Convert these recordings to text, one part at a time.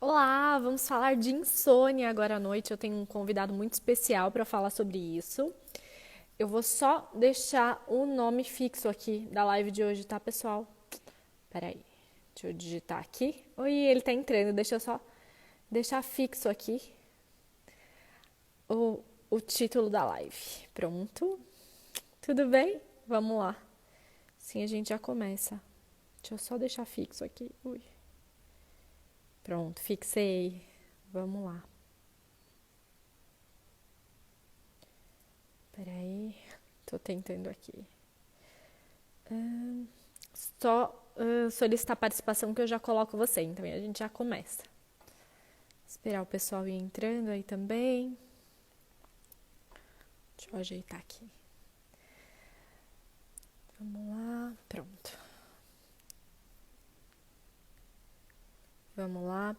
Olá, vamos falar de insônia agora à noite. Eu tenho um convidado muito especial para falar sobre isso. Eu vou só deixar o nome fixo aqui da live de hoje, tá, pessoal? Peraí, deixa eu digitar aqui. Oi, ele tá entrando, deixa eu só deixar fixo aqui o título da live. Pronto? Tudo bem? Vamos lá. Sim, a gente já começa. Deixa eu só deixar fixo aqui. Ui. Pronto, fixei. Vamos lá. Peraí, tô tentando aqui. Só solicitar a participação que eu já coloco você, então a gente já começa. Esperar o pessoal ir entrando aí também. Deixa eu ajeitar aqui. Vamos lá, pronto. Vamos lá.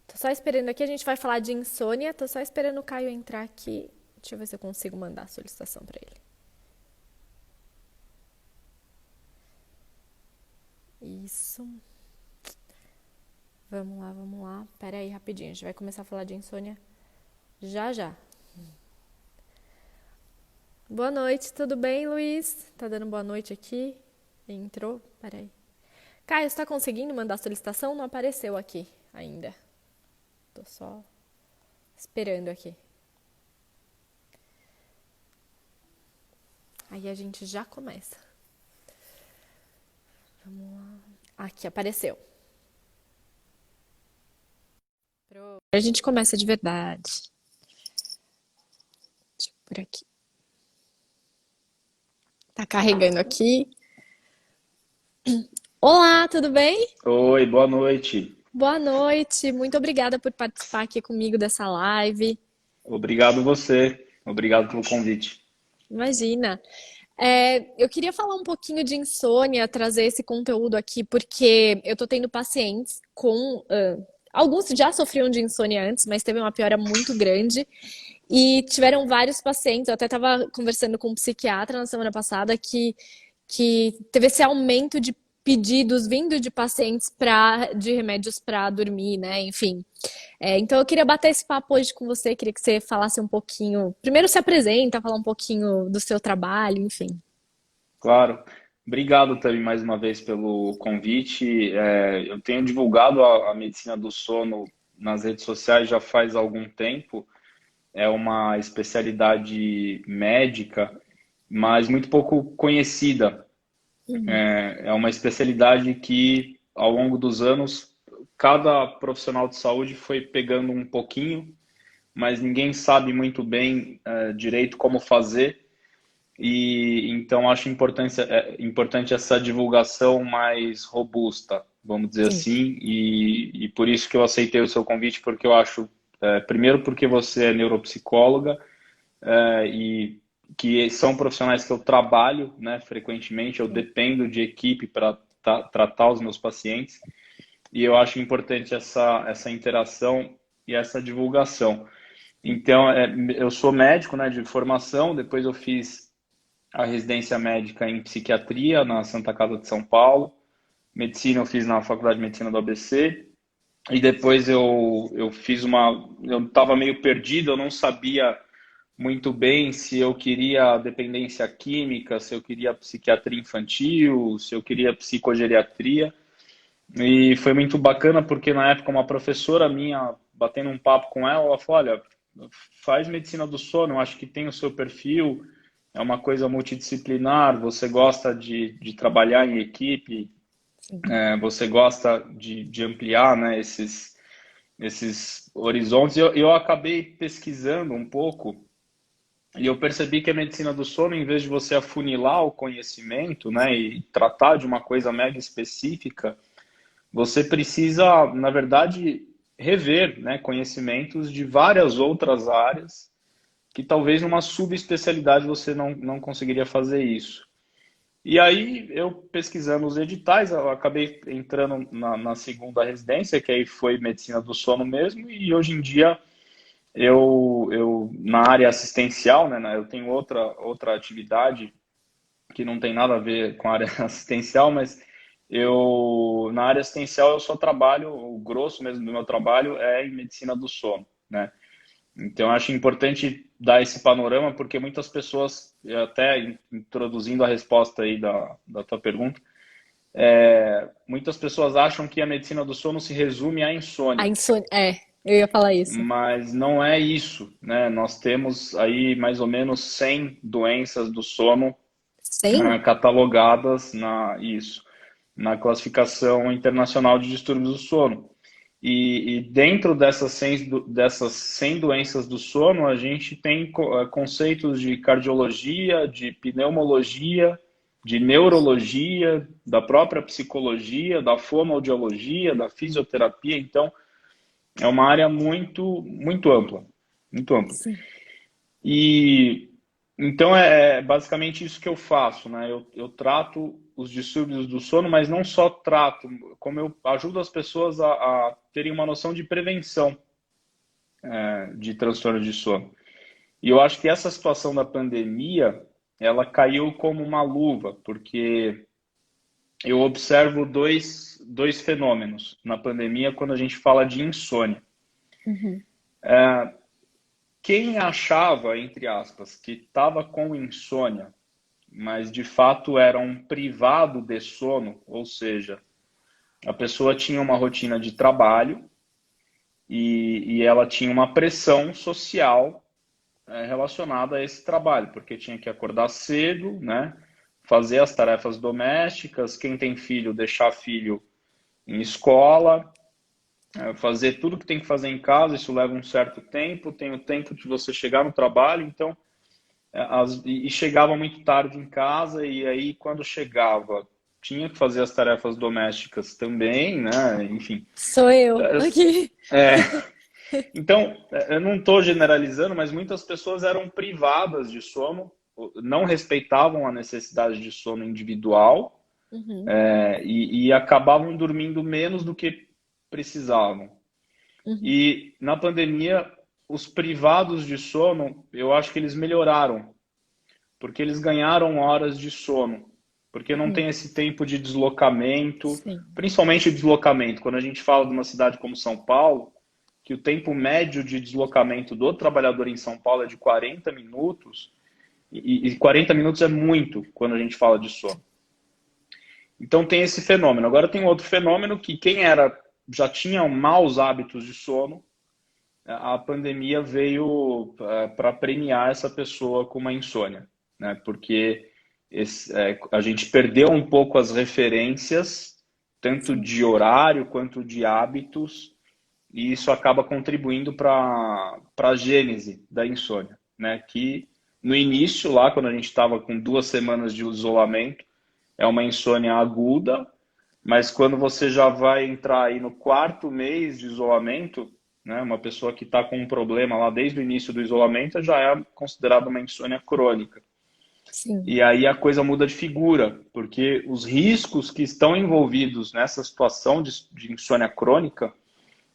Tô só esperando aqui, a gente vai falar de insônia. Tô só esperando o Caio entrar aqui. Deixa eu ver se eu consigo mandar a solicitação pra ele. Isso. Vamos lá, vamos lá. Pera aí, rapidinho. A gente vai começar a falar de insônia já já. Boa noite, tudo bem, Luiz? Tá dando boa noite aqui? Entrou? Peraí. Caio, você tá conseguindo mandar a solicitação? Não apareceu aqui ainda. Tô só esperando aqui. Aí a gente já começa. Vamos lá. Aqui, apareceu. Pronto. A gente começa de verdade. Deixa eu por aqui. Tá carregando aqui. Olá, tudo bem? Oi, boa noite. Boa noite. Muito obrigada por participar aqui comigo dessa live. Obrigado você. Obrigado pelo convite. Imagina. Eu queria falar um pouquinho de insônia, trazer esse conteúdo aqui, porque eu tô tendo pacientes com. Alguns já sofriam de insônia antes, mas teve uma piora muito grande. E tiveram vários pacientes, eu até estava conversando com um psiquiatra na semana passada, que teve esse aumento de pedidos vindo de pacientes de remédios para dormir, né? Enfim. Então eu queria bater esse papo hoje com você, queria que você falasse um pouquinho. Primeiro se apresenta, falar um pouquinho do seu trabalho, enfim. Claro. Obrigado também mais uma vez pelo convite. Eu tenho divulgado a medicina do sono nas redes sociais já faz algum tempo. É uma especialidade médica, mas muito pouco conhecida. Uhum. É uma especialidade que, ao longo dos anos, cada profissional de saúde foi pegando um pouquinho, mas ninguém sabe muito bem direito como fazer. E então acho importante essa divulgação mais robusta, vamos dizer Sim. assim, e por isso que eu aceitei o seu convite, porque eu acho, primeiro porque você é neuropsicóloga, e que são profissionais que eu trabalho, né, frequentemente, eu Sim. dependo de equipe para tratar os meus pacientes, e eu acho importante essa interação e essa divulgação. Então, eu sou médico, né, de formação, depois eu fiz a residência médica em psiquiatria na Santa Casa de São Paulo, medicina eu fiz na Faculdade de Medicina do ABC, e depois eu fiz eu estava meio perdido, eu não sabia muito bem se eu queria dependência química, se eu queria psiquiatria infantil, se eu queria psicogeriatria. E foi muito bacana porque na época uma professora minha, batendo um papo com ela, ela falou, olha, faz medicina do sono, eu acho que tem o seu perfil, é uma coisa multidisciplinar, você gosta de trabalhar em equipe, Sim. você gosta de ampliar, né, esses horizontes. Eu acabei pesquisando um pouco e eu percebi que a medicina do sono, em vez de você afunilar o conhecimento, né, e tratar de uma coisa mega específica, você precisa, na verdade, rever, né, conhecimentos de várias outras áreas que talvez numa subespecialidade você não conseguiria fazer isso. E aí, eu pesquisando os editais, eu acabei entrando na segunda residência, que aí foi medicina do sono mesmo, e hoje em dia na área assistencial, né, eu tenho outra atividade que não tem nada a ver com a área assistencial, mas na área assistencial, eu só trabalho, o grosso mesmo do meu trabalho é em medicina do sono, né? Então, eu acho importante dar esse panorama, porque muitas pessoas, até introduzindo a resposta aí da tua pergunta, muitas pessoas acham que a medicina do sono se resume à A insônia, insônia. É, eu ia falar isso. mas não é isso, né? Nós temos aí mais ou menos 100 doenças do sono 100? catalogadas na classificação internacional de distúrbios do sono. E dentro dessas 100 doenças do sono, a gente tem conceitos de cardiologia, de pneumologia, de neurologia, da própria psicologia, da fonoaudiologia, da fisioterapia. Então, é uma área muito, muito ampla, muito ampla. Sim. E então é basicamente isso que eu faço, né? Eu trato os distúrbios do sono, mas não só trato, como eu ajudo as pessoas a terem uma noção de prevenção de transtorno de sono. E eu acho que essa situação da pandemia, ela caiu como uma luva, porque eu observo dois fenômenos na pandemia quando a gente fala de insônia. Uhum. Quem achava, entre aspas, que estava com insônia, mas de fato era um privado de sono, ou seja, a pessoa tinha uma rotina de trabalho e ela tinha uma pressão social relacionada a esse trabalho, porque tinha que acordar cedo, né? Fazer as tarefas domésticas, quem tem filho, deixar filho em escola, fazer tudo que tem que fazer em casa, isso leva um certo tempo, tem o tempo de você chegar no trabalho, então e chegava muito tarde em casa, e aí quando chegava, tinha que fazer as tarefas domésticas também, né? Enfim. Sou eu aqui. É, então, eu não estou generalizando, mas muitas pessoas eram privadas de sono, não respeitavam a necessidade de sono individual, Uhum. e acabavam dormindo menos do que precisavam. Uhum. E na pandemia, os privados de sono, eu acho que eles melhoraram, porque eles ganharam horas de sono, porque não Uhum. tem esse tempo de deslocamento, Sim. principalmente o deslocamento. Quando a gente fala de uma cidade como São Paulo, que o tempo médio de deslocamento do trabalhador em São Paulo é de 40 minutos, e 40 minutos é muito quando a gente fala de sono. Então tem esse fenômeno. Agora tem outro fenômeno que quem já tinha maus hábitos de sono, a pandemia veio para premiar essa pessoa com uma insônia, né? Porque a gente perdeu um pouco as referências, tanto Sim. de horário quanto de hábitos, e isso acaba contribuindo para a gênese da insônia, né? Que no início, lá, quando a gente estava com 2 semanas de isolamento, é uma insônia aguda, mas quando você já vai entrar aí no 4º mês de isolamento, né, uma pessoa que está com um problema lá desde o início do isolamento já é considerada uma insônia crônica. Sim. E aí a coisa muda de figura, porque os riscos que estão envolvidos nessa situação de insônia crônica,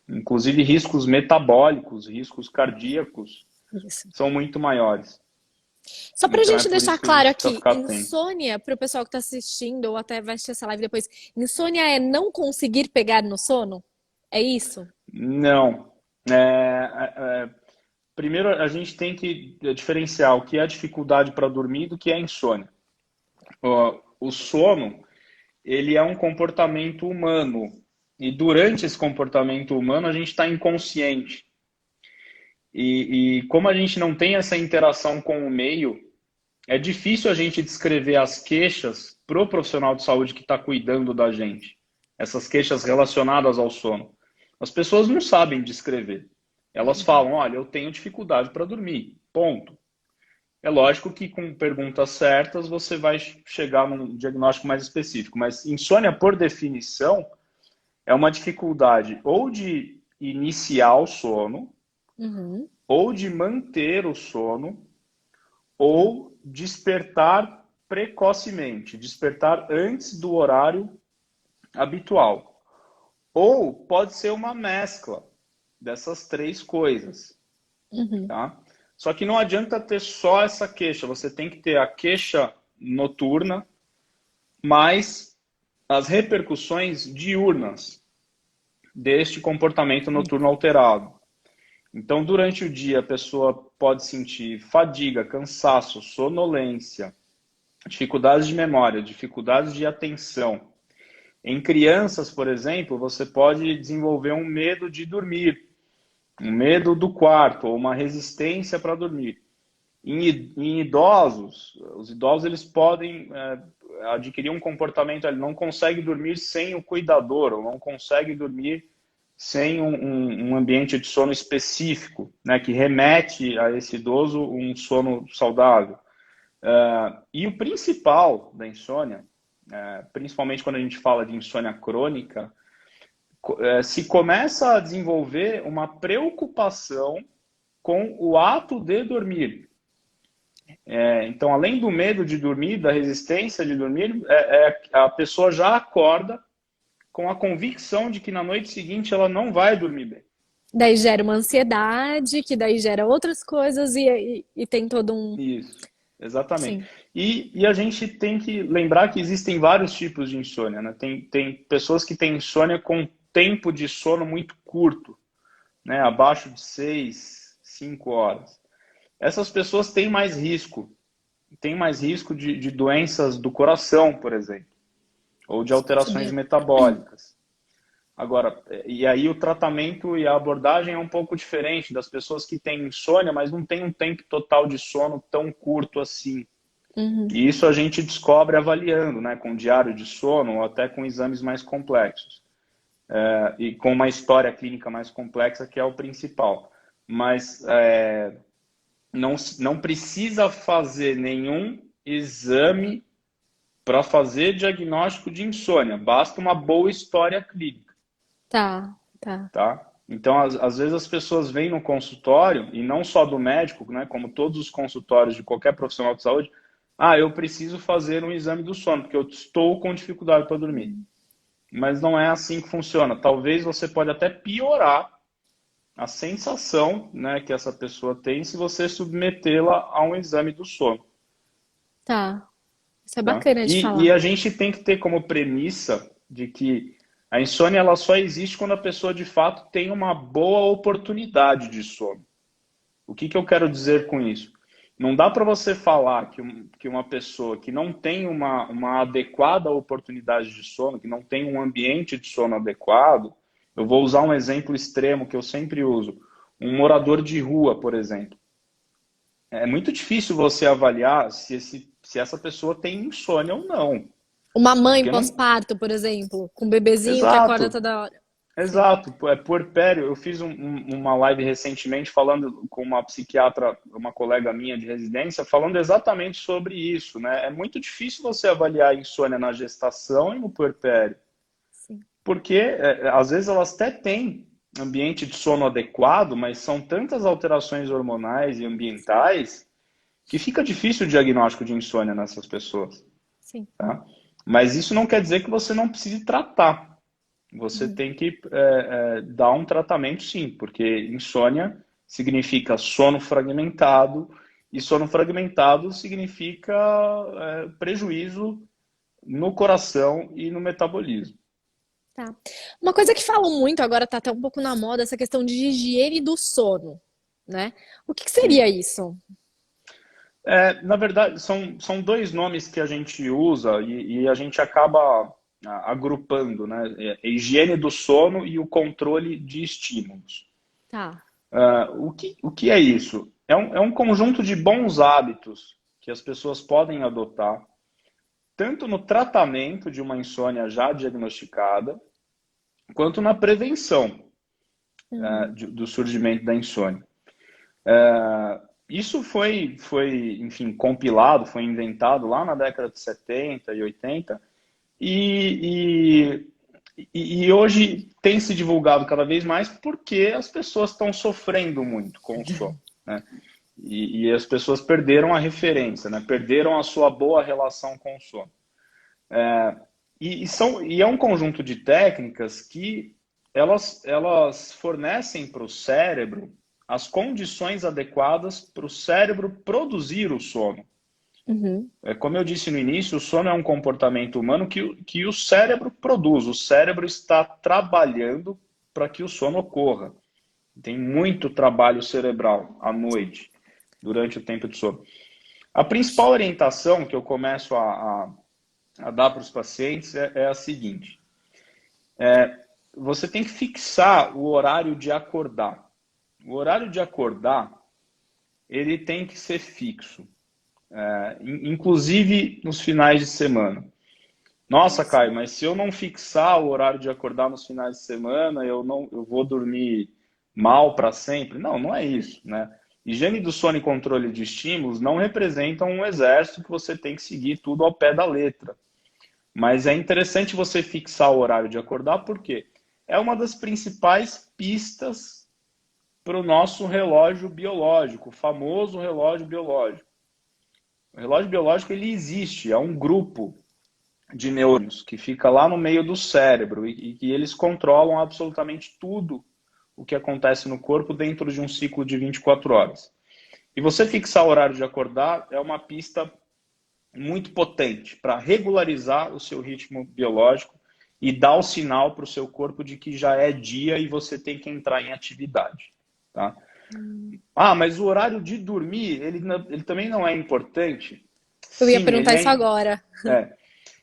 inclusive riscos metabólicos, riscos cardíacos, Isso. são muito maiores. Só pra Então é gente por deixar isso que a claro gente precisa aqui, ficar atento. insônia, pro pessoal que tá assistindo ou até vai assistir essa live depois, insônia é não conseguir pegar no sono? É isso? Não. Primeiro, a gente tem que diferenciar o que é a dificuldade para dormir do que é a insônia. O sono, ele é um comportamento humano. E durante esse comportamento humano, a gente está inconsciente. E como a gente não tem essa interação com o meio, é difícil a gente descrever as queixas para o profissional de saúde que está cuidando da gente. Essas queixas relacionadas ao sono. As pessoas não sabem descrever. Elas falam, olha, eu tenho dificuldade para dormir. Ponto. É lógico que com perguntas certas você vai chegar num diagnóstico mais específico, mas insônia, por definição, é uma dificuldade ou de iniciar o sono, Uhum. ou de manter o sono, ou despertar precocemente, despertar antes do horário habitual. Ou pode ser uma mescla dessas três coisas, Uhum. tá? Só que não adianta ter só essa queixa, você tem que ter a queixa noturna, mais as repercussões diurnas deste comportamento noturno alterado. Então, durante o dia, a pessoa pode sentir fadiga, cansaço, sonolência, dificuldades de memória, dificuldades de atenção. Em crianças, por exemplo, você pode desenvolver um medo de dormir, um medo do quarto, ou uma resistência para dormir. Em idosos, os idosos eles podem adquirir um comportamento, ele não consegue dormir sem o cuidador, ou não consegue dormir sem um ambiente de sono específico, né, que remete a esse idoso um sono saudável. E o principal da insônia, principalmente quando a gente fala de insônia crônica, se começa a desenvolver uma preocupação com o ato de dormir. Então, além do medo de dormir, da resistência de dormir, a pessoa já acorda com a convicção de que na noite seguinte ela não vai dormir bem. Daí gera uma ansiedade, que daí gera outras coisas e tem todo um... Isso, exatamente. Sim. E a gente tem que lembrar que existem vários tipos de insônia, né? Tem pessoas que têm insônia com tempo de sono muito curto, né? Abaixo de 6, 5 horas. Essas pessoas têm mais risco de doenças do coração, por exemplo, ou de alterações Sabia. metabólicas. Agora, e aí o tratamento e a abordagem é um pouco diferente das pessoas que têm insônia, mas não têm um tempo total de sono tão curto assim. Uhum. E isso a gente descobre avaliando, né, com diário de sono ou até com exames mais complexos. E com uma história clínica mais complexa, que é o principal. Mas não precisa fazer nenhum exame para fazer diagnóstico de insônia. Basta uma boa história clínica. Tá, tá. Tá? Então, às vezes as pessoas vêm no consultório, e não só do médico, né, como todos os consultórios de qualquer profissional de saúde, eu preciso fazer um exame do sono, porque eu estou com dificuldade para dormir. Mas não é assim que funciona. Talvez você pode até piorar a sensação, né, que essa pessoa tem se você submetê-la a um exame do sono. Tá. Isso é Tá? bacana de E falar. a gente tem que ter como premissa de que a insônia ela só existe quando a pessoa de fato tem uma boa oportunidade de sono. O que eu quero dizer com isso? Não dá para você falar que uma pessoa que não tem uma adequada oportunidade de sono, que não tem um ambiente de sono adequado, eu vou usar um exemplo extremo que eu sempre uso, um morador de rua, por exemplo. É muito difícil você avaliar se essa pessoa tem insônia ou não. Uma mãe Porque não. pós-parto, por exemplo, com um bebezinho que acorda Exato. toda hora. Sim. Exato, é puerpério. Eu fiz uma live recentemente falando com uma psiquiatra, uma colega minha de residência, falando exatamente sobre isso, né? É muito difícil você avaliar a insônia na gestação e no puerpério, Sim. porque às vezes elas até têm ambiente de sono adequado, mas são tantas alterações hormonais e ambientais que fica difícil o diagnóstico de insônia nessas pessoas, Sim. tá? Mas isso não quer dizer que você não precise tratar. Você tem que dar um tratamento, sim, porque insônia significa sono fragmentado, e sono fragmentado significa prejuízo no coração e no metabolismo. Tá. Uma coisa que falam muito, agora tá até um pouco na moda, essa questão de higiene do sono, né? O que seria Sim. isso? Na verdade, são dois nomes que a gente usa e a gente acaba agrupando, né? A higiene do sono e o controle de estímulos. Tá. O que é isso? É um conjunto de bons hábitos que as pessoas podem adotar, tanto no tratamento de uma insônia já diagnosticada, quanto na prevenção Uhum. do surgimento da insônia. Isso foi, enfim, compilado, foi inventado lá na década de 70 e 80, e hoje tem se divulgado cada vez mais porque as pessoas estão sofrendo muito com o sono, né? E as pessoas perderam a referência, né? Perderam a sua boa relação com o sono. E é um conjunto de técnicas que elas fornecem para o cérebro as condições adequadas para o cérebro produzir o sono. Uhum. Como eu disse no início, o sono é um comportamento humano que o cérebro produz. O cérebro está trabalhando para que o sono ocorra. Tem muito trabalho cerebral à noite, durante o tempo de sono. A principal orientação que eu começo a dar para os pacientes é a seguinte: você tem que fixar o horário de acordar. O horário de acordar, ele tem que ser fixo, inclusive nos finais de semana. Nossa, Caio, mas se eu não fixar o horário de acordar nos finais de semana, eu vou dormir mal para sempre? Não, não é isso, né? Higiene do sono e controle de estímulos não representam um exército que você tem que seguir tudo ao pé da letra. Mas é interessante você fixar o horário de acordar, porque é uma das principais pistas para o nosso relógio biológico, o famoso relógio biológico. O relógio biológico ele existe, é um grupo de neurônios que fica lá no meio do cérebro e que eles controlam absolutamente tudo o que acontece no corpo dentro de um ciclo de 24 horas. E você fixar o horário de acordar é uma pista muito potente para regularizar o seu ritmo biológico e dar o sinal para o seu corpo de que já é dia e você tem que entrar em atividade. Tá? Ah, mas o horário de dormir, ele também não é importante? Eu ia Sim, perguntar isso agora. é.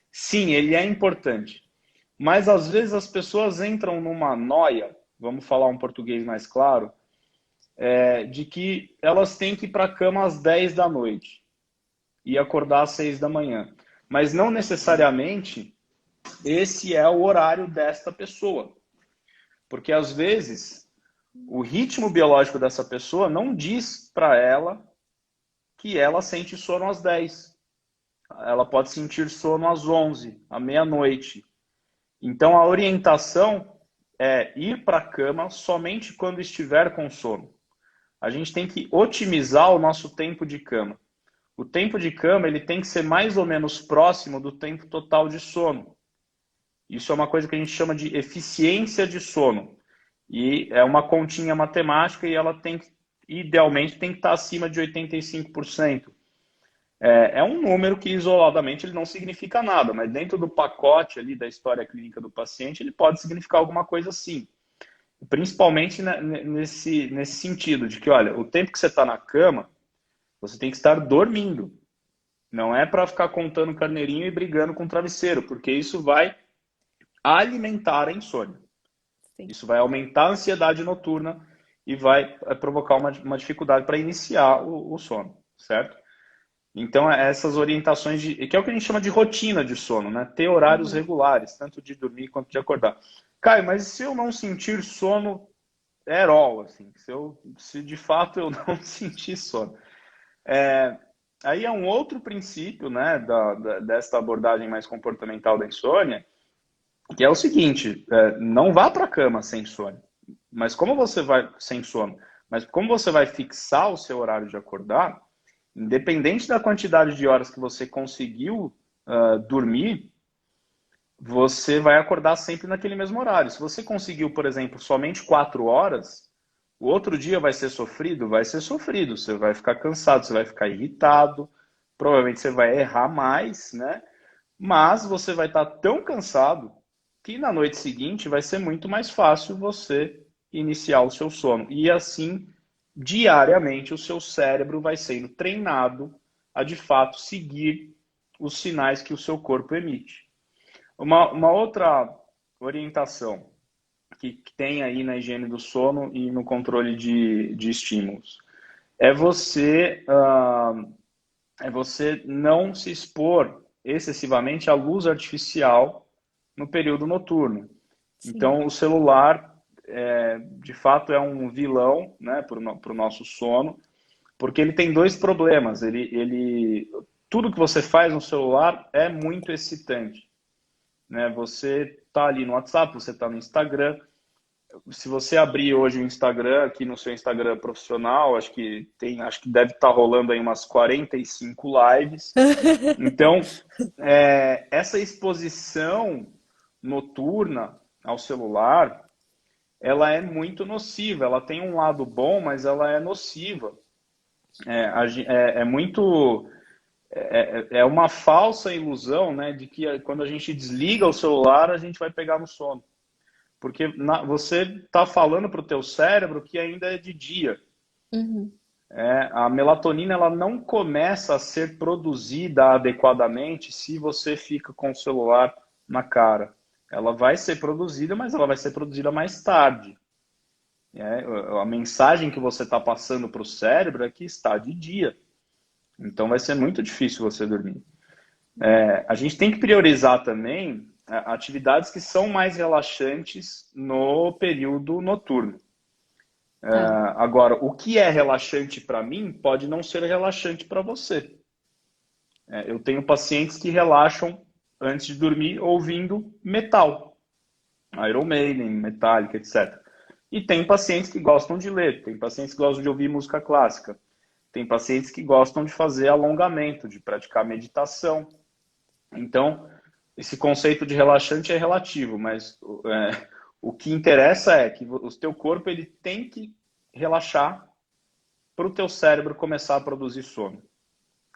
Sim, ele é importante. Mas às vezes as pessoas entram numa noia, vamos falar um português mais claro, de que elas têm que ir para a cama às 10 da noite e acordar às 6 da manhã. Mas não necessariamente esse é o horário desta pessoa. Porque às vezes o ritmo biológico dessa pessoa não diz para ela que ela sente sono às 10. Ela pode sentir sono às 11, à meia-noite. Então a orientação é ir para a cama somente quando estiver com sono. A gente tem que otimizar o nosso tempo de cama. O tempo de cama ele tem que ser mais ou menos próximo do tempo total de sono. Isso é uma coisa que a gente chama de eficiência de sono. E é uma continha matemática e ela tem idealmente tem que estar acima de 85%. É um número que isoladamente ele não significa nada, mas dentro do pacote ali da história clínica do paciente, ele pode significar alguma coisa sim. Principalmente nesse sentido de que, olha, o tempo que você está na cama, você tem que estar dormindo. Não é para ficar contando carneirinho e brigando com o travesseiro, porque isso vai alimentar a insônia. Sim. Isso vai aumentar a ansiedade noturna e vai provocar uma dificuldade para iniciar o sono, certo? Então, essas orientações, que é o que a gente chama de rotina de sono, né? Ter horários Uhum. regulares, tanto de dormir quanto de acordar. Caio, mas se eu não sentir sono at all, assim, se de fato eu não sentir sono, aí é um outro princípio, né, desta abordagem mais comportamental da insônia, que é o seguinte: não vá para a cama sem sono, mas como você vai sem sono, mas como você vai fixar o seu horário de acordar, independente da quantidade de horas que você conseguiu dormir, você vai acordar sempre naquele mesmo horário. Se você conseguiu, por exemplo, somente 4 horas, o outro dia vai ser sofrido? Vai ser sofrido. Você vai ficar cansado, você vai ficar irritado, provavelmente você vai errar mais, né? Mas você vai estar tão cansado que na noite seguinte vai ser muito mais fácil você iniciar o seu sono. E assim, diariamente, o seu cérebro vai sendo treinado a de fato seguir os sinais que o seu corpo emite. Uma outra orientação que tem aí na higiene do sono e no controle de estímulos é você não se expor excessivamente à luz artificial no período noturno. Sim. Então, o celular, de fato, é um vilão, né, para o nosso sono, porque ele tem dois problemas. Tudo que você faz no celular é muito excitante, né? Você está ali no WhatsApp, você está no Instagram. Se você abrir hoje o Instagram, aqui no seu Instagram profissional, acho que deve estar rolando aí umas 45 lives. Então, essa exposição noturna ao celular, ela é muito nociva. Ela tem um lado bom, mas ela é nociva. É muito é uma falsa ilusão, né, de que quando a gente desliga o celular, a gente vai pegar no sono. Porque você está falando para o teu cérebro que ainda é de dia. Uhum. A melatonina ela não começa a ser produzida adequadamente se você fica com o celular na cara. Ela vai ser produzida, mas ela vai ser produzida mais tarde. A mensagem que você está passando para o cérebro é que está de dia. Então vai ser muito difícil você dormir. A gente tem que priorizar também atividades que são mais relaxantes no período noturno. Tá. Agora, o que é relaxante para mim pode não ser relaxante para você. Eu tenho pacientes que relaxam antes de dormir ouvindo metal, Iron Maiden, Metallica, etc. E tem pacientes que gostam de ler, tem pacientes que gostam de ouvir música clássica, tem pacientes que gostam de fazer alongamento, de praticar meditação. Então, esse conceito de relaxante é relativo, mas o que interessa é que o teu corpo ele tem que relaxar para o teu cérebro começar a produzir sono.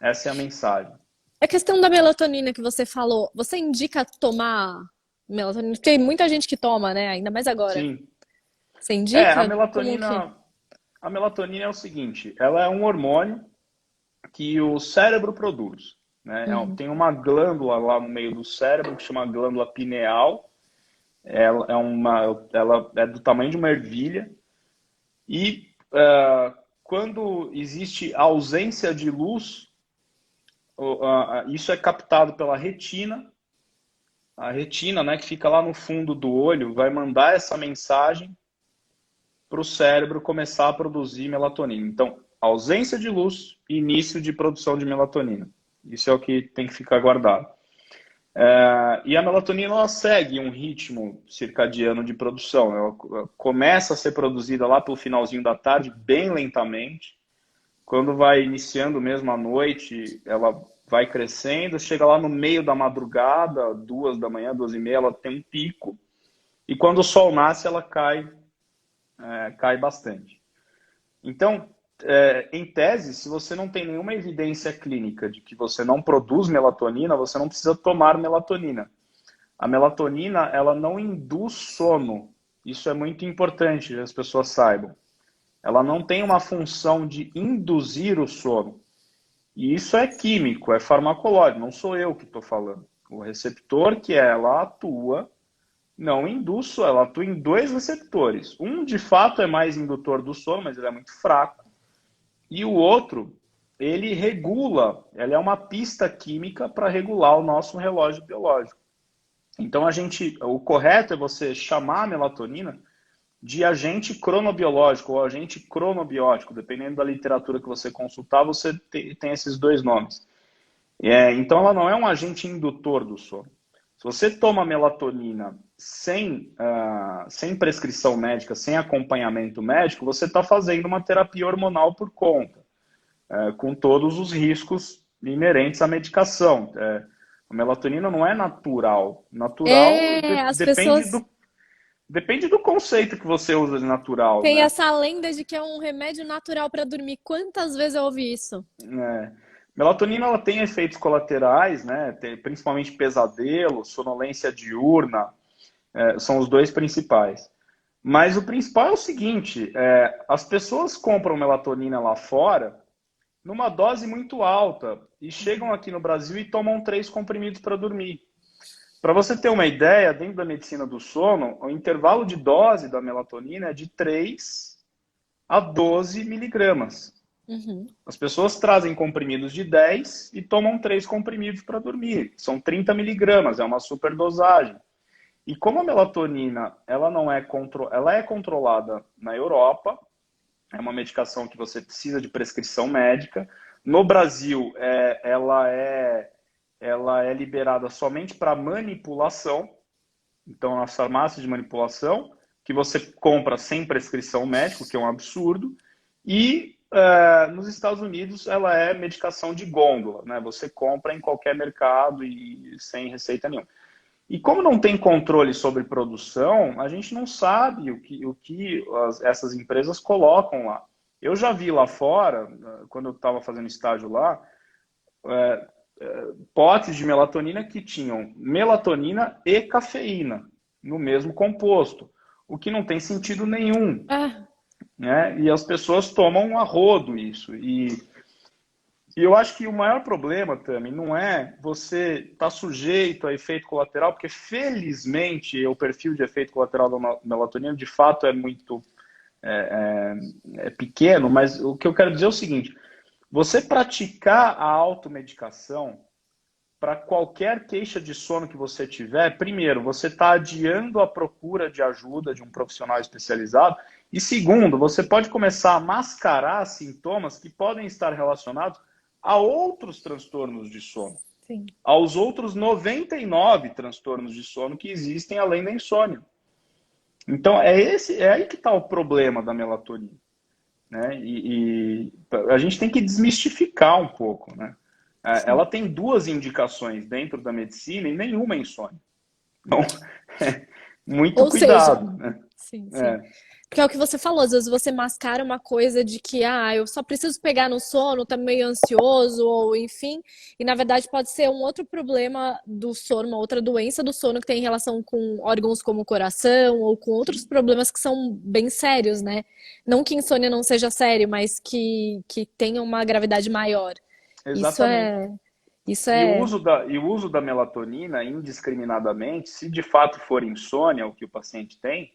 Essa é a mensagem. A questão da melatonina que você falou, você indica tomar melatonina? Porque tem muita gente que toma, né? Ainda mais agora. Sim. Você A indica? Como que? melatonina é o seguinte, ela é um hormônio que o cérebro produz. Né? Uhum. Tem uma glândula lá no meio do cérebro que chama glândula pineal. Ela é do tamanho de uma ervilha e quando existe ausência de luz, isso é captado pela retina. A retina, né, que fica lá no fundo do olho, vai mandar essa mensagem para o cérebro começar a produzir melatonina. Então, ausência de luz e início de produção de melatonina. Isso é o que tem que ficar guardado. E a melatonina ela segue um ritmo circadiano de produção. Ela começa a ser produzida lá pelo finalzinho da tarde, bem lentamente. Quando vai iniciando mesmo à noite, ela vai crescendo, chega lá no meio da madrugada, 2 da manhã, 2h30, ela tem um pico. E quando o sol nasce, ela cai bastante. Então, em tese, se você não tem nenhuma evidência clínica de que você não produz melatonina, você não precisa tomar melatonina. A melatonina, ela não induz sono. Isso é muito importante que as pessoas saibam. Ela não tem uma função de induzir o sono. E isso é químico, é farmacológico, não sou eu que estou falando. O receptor que ela atua não induz, ela atua em dois receptores. Um, de fato, é mais indutor do sono, mas ele é muito fraco. E o outro, ele regula, ela é uma pista química para regular o nosso relógio biológico. Então, o correto é você chamar a melatonina de agente cronobiológico ou agente cronobiótico, dependendo da literatura que você consultar, você tem esses dois nomes. Então, ela não é um agente indutor do sono. Se você toma melatonina sem prescrição médica, sem acompanhamento médico, você está fazendo uma terapia hormonal por conta, com todos os riscos inerentes à medicação. A melatonina não é natural. Natural As pessoas depende do conceito que você usa de natural, têm né? essa lenda de que é um remédio natural para dormir. Quantas vezes eu ouvi isso? É. Melatonina ela tem efeitos colaterais, né? Principalmente pesadelo, sonolência diurna, são os dois principais. Mas o principal é o seguinte: as pessoas compram melatonina lá fora numa dose muito alta e chegam aqui no Brasil e tomam 3 comprimidos para dormir. Para você ter uma ideia, dentro da medicina do sono, o intervalo de dose da melatonina é de 3 a 12 miligramas. Uhum. As pessoas trazem comprimidos de 10 e tomam 3 comprimidos para dormir. São 30 miligramas, é uma superdosagem. E como a melatonina ela não é ela é controlada na Europa, é uma medicação que você precisa de prescrição médica. No Brasil, ela é liberada somente para manipulação. Então, nas farmácias de manipulação, que você compra sem prescrição médica, o que é um absurdo. E nos Estados Unidos, ela é medicação de gôndola, né? Você compra em qualquer mercado e sem receita nenhuma. E como não tem controle sobre produção, a gente não sabe o que essas empresas colocam lá. Eu já vi lá fora, quando eu estava fazendo estágio lá, potes de melatonina que tinham melatonina e cafeína no mesmo composto, o que não tem sentido nenhum, Ah, né? E as pessoas tomam a rodo isso. E eu acho que o maior problema, Tami, não é você estar sujeito a efeito colateral, porque felizmente o perfil de efeito colateral da melatonina de fato é muito pequeno, mas o que eu quero dizer é o seguinte: você praticar a automedicação para qualquer queixa de sono que você tiver, primeiro, você está adiando a procura de ajuda de um profissional especializado, e segundo, você pode começar a mascarar sintomas que podem estar relacionados a outros transtornos de sono, sim. aos outros 99 transtornos de sono que existem além da insônia. Então, é aí que está o problema da melatonina, né? E a gente tem que desmistificar um pouco, né? Sim. Ela tem duas indicações dentro da medicina e nenhuma é insônia. Então, muito Ou seja, cuidado, né? sim, sim. É, Porque é o que você falou, às vezes você mascara uma coisa de que, eu só preciso pegar no sono, tá meio ansioso, ou enfim, e na verdade pode ser um outro problema do sono, uma outra doença do sono que tem relação com órgãos como o coração, ou com outros problemas que são bem sérios, né? Não que insônia não seja sério, mas que tenha uma gravidade maior. Isso exatamente. é, isso E é, o uso da melatonina indiscriminadamente, se de fato for insônia o que o paciente tem,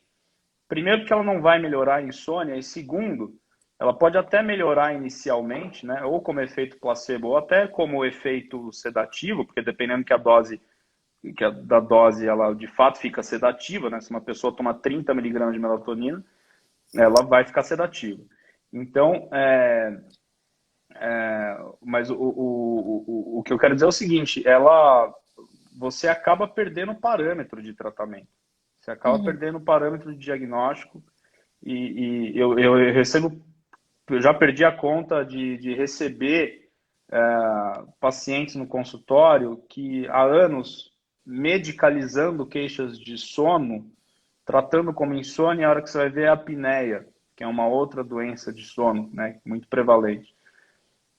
primeiro que ela não vai melhorar a insônia, e segundo, ela pode até melhorar inicialmente, né? Ou como efeito placebo, ou até como efeito sedativo, porque dependendo da dose ela de fato fica sedativa, né? Se uma pessoa toma 30 miligramas de melatonina, ela vai ficar sedativa. Então, mas o que eu quero dizer é o seguinte, você acaba perdendo o parâmetro de tratamento. Você acaba uhum, perdendo o parâmetro de diagnóstico eu recebo, eu já perdi a conta de receber pacientes no consultório que há anos medicalizando queixas de sono, tratando como insônia, a hora que você vai ver é a apneia, que é uma outra doença de sono, né, muito prevalente.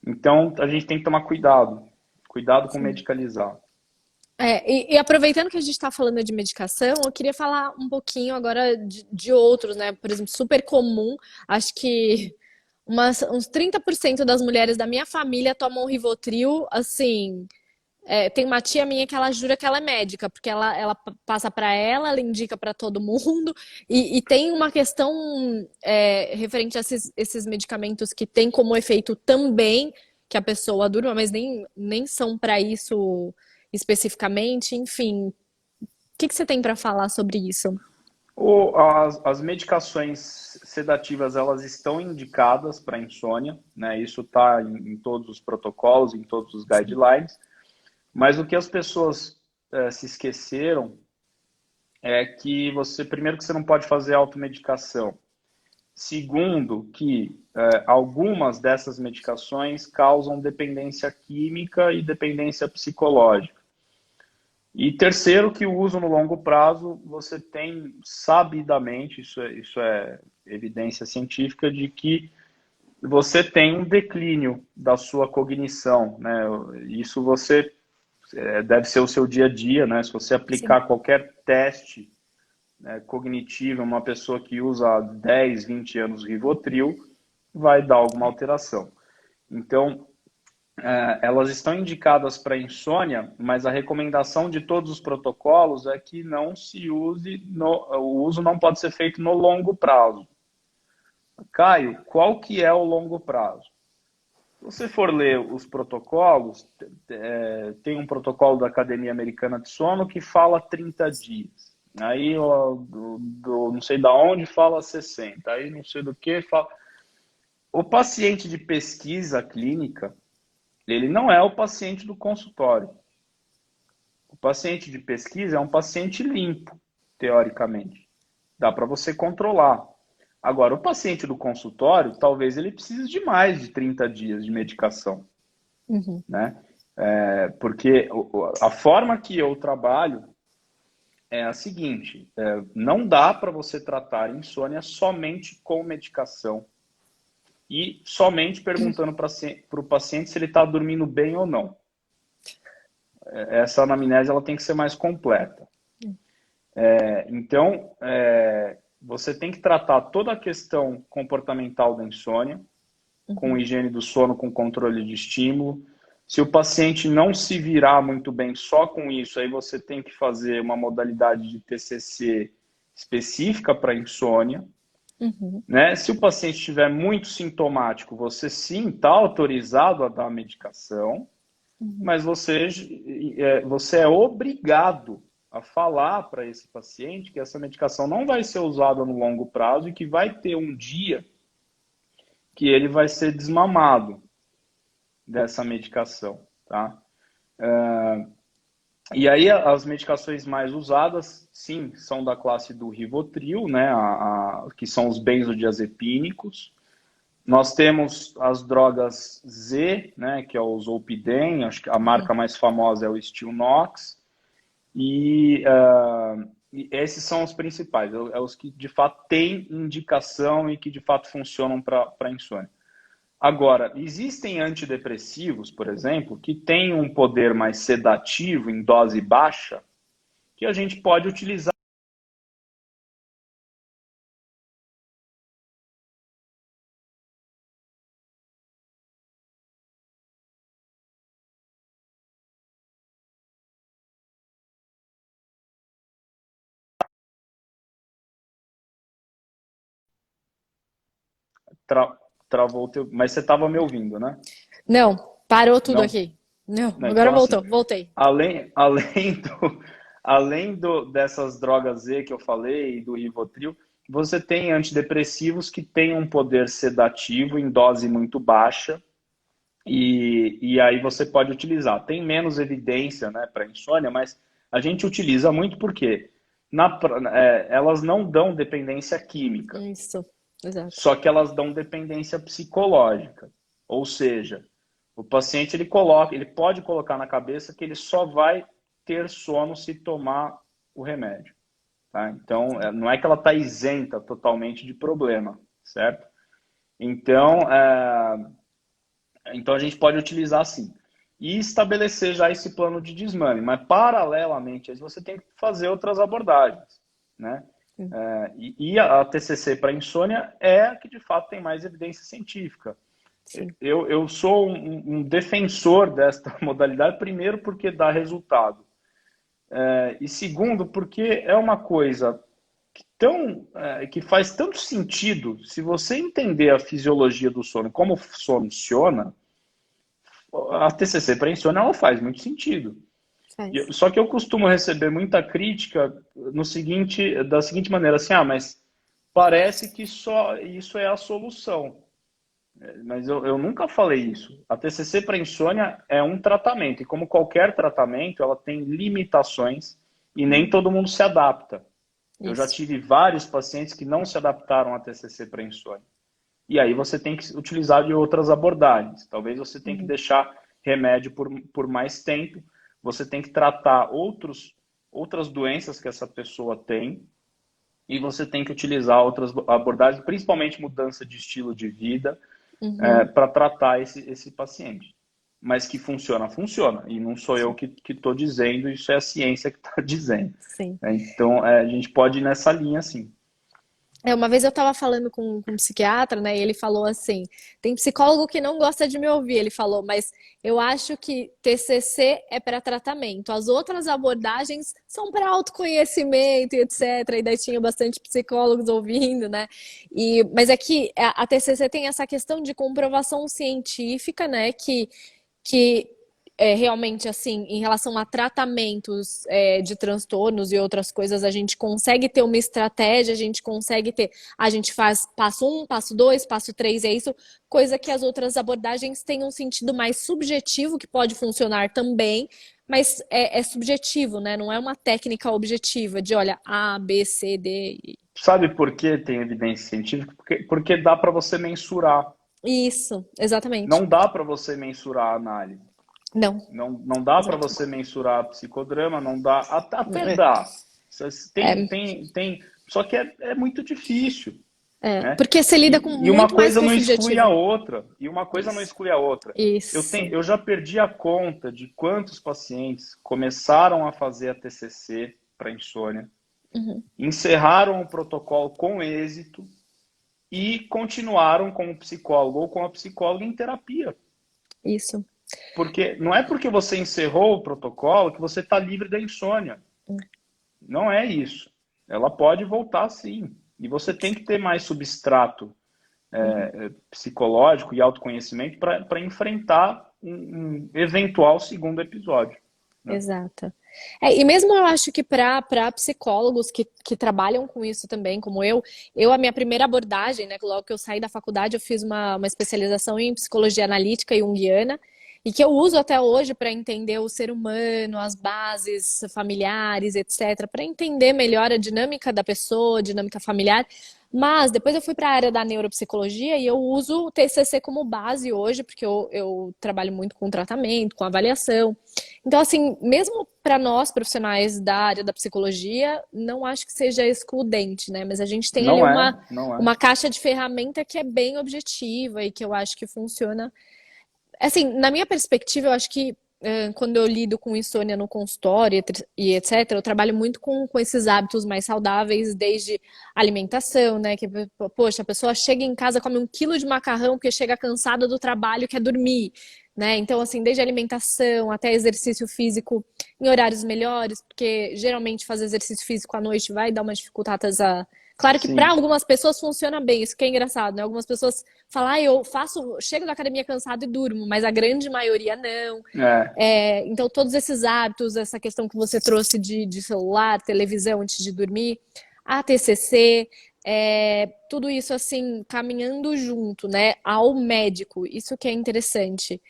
Então, a gente tem que tomar cuidado, cuidado com sim. medicalizar. E aproveitando que a gente está falando de medicação, eu queria falar um pouquinho agora de outros, né? Por exemplo, super comum, acho que uns 30% das mulheres da minha família tomam Rivotril, assim, tem uma tia minha que ela jura que ela é médica, porque ela passa para ela indica para todo mundo, e tem uma questão referente a esses medicamentos que tem como efeito também que a pessoa durma, mas nem são para isso especificamente, enfim. O que você tem para falar sobre isso? As medicações sedativas, elas estão indicadas para insônia, né? Isso está em todos os protocolos, em todos os Sim. guidelines, mas o que as pessoas se esqueceram é que primeiro que você não pode fazer automedicação, segundo que algumas dessas medicações causam dependência química e dependência psicológica. E terceiro, que o uso no longo prazo, você tem sabidamente, isso é evidência científica, de que você tem um declínio da sua cognição, né? Isso deve ser o seu dia a dia, né? Se você Sim. aplicar qualquer teste, né, cognitivo em uma pessoa que usa há 10, 20 anos Rivotril, vai dar alguma alteração. Então, elas estão indicadas para insônia, mas a recomendação de todos os protocolos é que não se use, o uso não pode ser feito no longo prazo. Caio, qual que é o longo prazo? Se você for ler os protocolos, tem um protocolo da Academia Americana de Sono que fala 30 dias. Aí, não sei da onde, fala 60. Aí, não sei do que, fala... O paciente de pesquisa clínica, ele não é o paciente do consultório. O paciente de pesquisa é um paciente limpo, teoricamente. Dá para você controlar. Agora, o paciente do consultório, talvez ele precise de mais de 30 dias de medicação, Uhum. né? Porque a forma que eu trabalho é a seguinte: não dá para você tratar insônia somente com medicação e somente perguntando para o paciente se ele está dormindo bem ou não. essa anamnese ela tem que ser mais completa. Então, você tem que tratar toda a questão comportamental da insônia, com higiene do sono, com controle de estímulo. Se o paciente não se virar muito bem só com isso, aí você tem que fazer uma modalidade de TCC específica para insônia. Né? Se o paciente estiver muito sintomático, você sim está autorizado a dar a medicação, mas você é obrigado a falar para esse paciente que essa medicação não vai ser usada no longo prazo e que vai ter um dia que ele vai ser desmamado dessa medicação, tá? E aí as medicações mais usadas, sim, são da classe do Rivotril, né? Que são os benzodiazepínicos. Nós temos as drogas Z, né? Que é o Zolpidem, acho que a marca mais famosa é o Stilnox. E esses são os principais, os que de fato têm indicação e que de fato funcionam para insônia. Agora, existem antidepressivos, por exemplo, que têm um poder mais sedativo em dose baixa, que a gente pode utilizar. Travou o teu... Mas você estava me ouvindo, né? Não, parou tudo Não? aqui. Não, Não, agora então, assim, voltou, voltei. dessas drogas Z que eu falei, do Rivotril, você tem antidepressivos que têm um poder sedativo em dose muito baixa, e aí você pode utilizar. Tem menos evidência, né, para insônia, mas a gente utiliza muito porque elas não dão dependência química, Isso, exato. só que elas dão dependência psicológica. Ou seja, o paciente ele pode colocar na cabeça que ele só vai ter sono se tomar o remédio. Tá? Então, não é que ela está isenta totalmente de problema, certo? Então a gente pode utilizar assim. E estabelecer já esse plano de desmame. Mas, paralelamente a isso, você tem que fazer outras abordagens. Né? E a TCC para insônia é a que, de fato, tem mais evidência científica. Sim. Eu sou um defensor desta modalidade, primeiro porque dá resultado. E segundo, porque é uma coisa que faz tanto sentido. Se você entender a fisiologia do sono, como funciona, a TCC para insônia ela faz muito sentido. Faz. Só que eu costumo receber muita crítica da seguinte maneira, assim, mas parece que só isso é a solução. Mas eu nunca falei isso. A TCC para insônia é um tratamento, e como qualquer tratamento, ela tem limitações e nem todo mundo se adapta. Eu já Isso. tive vários pacientes que não se adaptaram à TCC para insônia. E aí você tem que utilizar de outras abordagens. Talvez você tenha que deixar remédio por mais tempo, você tem que tratar outras doenças que essa pessoa tem, e você tem que utilizar outras abordagens, principalmente mudança de estilo de vida, para tratar esse paciente. Mas que funciona, funciona. E não sou eu que estou dizendo, isso é a ciência que está dizendo. Sim. Então, a gente pode ir nessa linha, sim. Uma vez eu estava falando com um psiquiatra, né? E ele falou assim: tem psicólogo que não gosta de me ouvir. Ele falou, mas eu acho que TCC é para tratamento, as outras abordagens são para autoconhecimento e etc. E daí tinha bastante psicólogos ouvindo, né? Mas é que a TCC tem essa questão de comprovação científica, né? Que realmente, assim, em relação a tratamentos de transtornos e outras coisas, a gente consegue ter uma estratégia, a gente consegue ter. A gente faz passo 1, passo 2, passo 3, é isso, coisa que as outras abordagens têm um sentido mais subjetivo, que pode funcionar também, mas é subjetivo, né? Não é uma técnica objetiva de, olha, A, B, C, D. Sabe por que tem evidência científica? Porque dá para você mensurar. Isso, exatamente. Não dá para você mensurar a análise. Não. Não dá para Exato. você mensurar psicodrama, não dá. Até dá. Só que é muito difícil. né? Porque você lida com E uma muito mais coisa com o não exclui a subjetivo. outra, e uma coisa não Isso. exclui a outra. Isso. Eu já perdi a conta de quantos pacientes começaram a fazer a TCC para insônia, Uhum. encerraram o protocolo com êxito e continuaram com o psicólogo ou com a psicóloga em terapia. Isso. Porque não é porque você encerrou o protocolo que você está livre da insônia. Não é isso. Ela pode voltar sim. E você tem que ter mais substrato psicológico e autoconhecimento para enfrentar um eventual segundo episódio, né? Exato. E mesmo eu acho que para psicólogos que trabalham com isso também, como a minha primeira abordagem, né, logo que eu saí da faculdade, eu fiz uma especialização em psicologia analítica junguiana, e que eu uso até hoje para entender o ser humano, as bases familiares, etc., para entender melhor a dinâmica da pessoa, a dinâmica familiar. Mas depois eu fui para a área da neuropsicologia e eu uso o TCC como base hoje, porque eu trabalho muito com tratamento, com avaliação. Então, assim, mesmo para nós profissionais da área da psicologia, não acho que seja excludente, né? Mas a gente tem ali Não é, não é. uma caixa de ferramenta que é bem objetiva e que eu acho que funciona. Assim, na minha perspectiva, eu acho que quando eu lido com insônia no consultório e etc., eu trabalho muito com esses hábitos mais saudáveis, desde alimentação, né? Que, poxa, a pessoa chega em casa, come 1 quilo de macarrão porque chega cansada do trabalho e quer dormir, né? Então, assim, desde alimentação até exercício físico em horários melhores, porque geralmente fazer exercício físico à noite vai dar uma dificuldade. Claro que para Sim, algumas pessoas funciona bem, isso que é engraçado, né? Algumas pessoas falam, eu faço, chego da academia cansado e durmo, mas a grande maioria não. é, Então, todos esses hábitos, essa questão que você trouxe de celular, televisão antes de dormir, a TCC, tudo isso assim, caminhando junto, né, ao médico, isso que é interessante.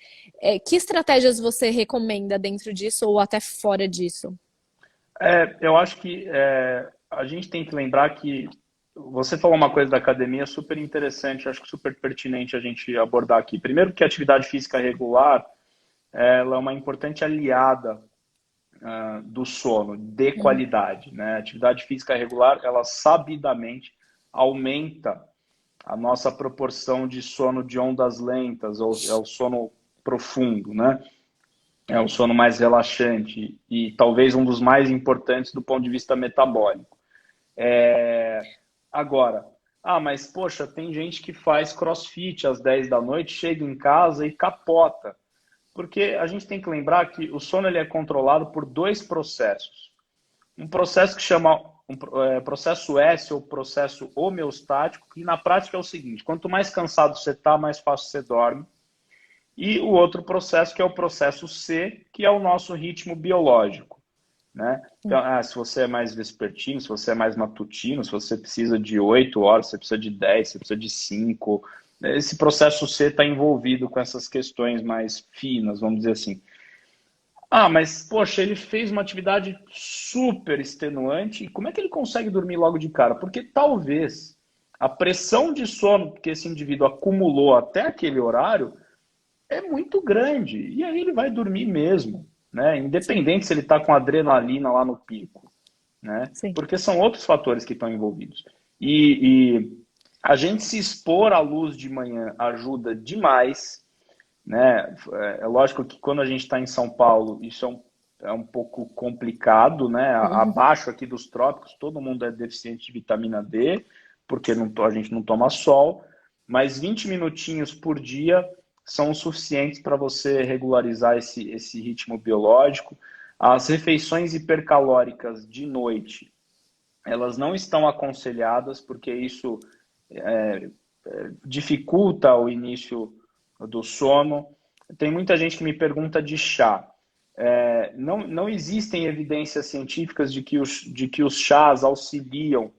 Que estratégias você recomenda dentro disso ou até fora disso? eu acho que a gente tem que lembrar que você falou uma coisa da academia super interessante, acho que super pertinente a gente abordar aqui. Primeiro que a atividade física regular, ela é uma importante aliada do sono, de Uhum. qualidade, né? A atividade física regular, ela sabidamente aumenta a nossa proporção de sono de ondas lentas, ou é o sono profundo, né? É o sono mais relaxante e talvez um dos mais importantes do ponto de vista metabólico. Agora, mas poxa, tem gente que faz crossfit às 10 da noite, chega em casa e capota. Porque a gente tem que lembrar que o sono ele é controlado por dois processos. Um processo que chama processo S ou processo homeostático, que na prática é o seguinte: quanto mais cansado você está, mais fácil você dorme. E o outro processo que é o processo C, que é o nosso ritmo biológico, né? Então, se você é mais vespertino, se você é mais matutino, se você precisa de 8 horas, você precisa de 10, você precisa de 5. Esse processo C está envolvido com essas questões mais finas, vamos dizer assim. Mas, poxa, ele fez uma atividade super extenuante, e como é que ele consegue dormir logo de cara? Porque talvez a pressão de sono que esse indivíduo acumulou até aquele horário é muito grande. E aí ele vai dormir mesmo, né? Sim, Independente se ele está com adrenalina lá no pico, né? sim. Porque são outros fatores que estão envolvidos. E a gente se expor à luz de manhã ajuda demais, né? É lógico que quando a gente está em São Paulo, isso é um pouco complicado, né? Uhum. Abaixo aqui dos trópicos, todo mundo é deficiente de vitamina D, porque a gente não toma sol, mas 20 minutinhos por dia são suficientes para você regularizar esse ritmo biológico. As refeições hipercalóricas de noite, elas não estão aconselhadas, porque isso dificulta o início do sono. Tem muita gente que me pergunta de chá. Não existem evidências científicas de que os chás auxiliam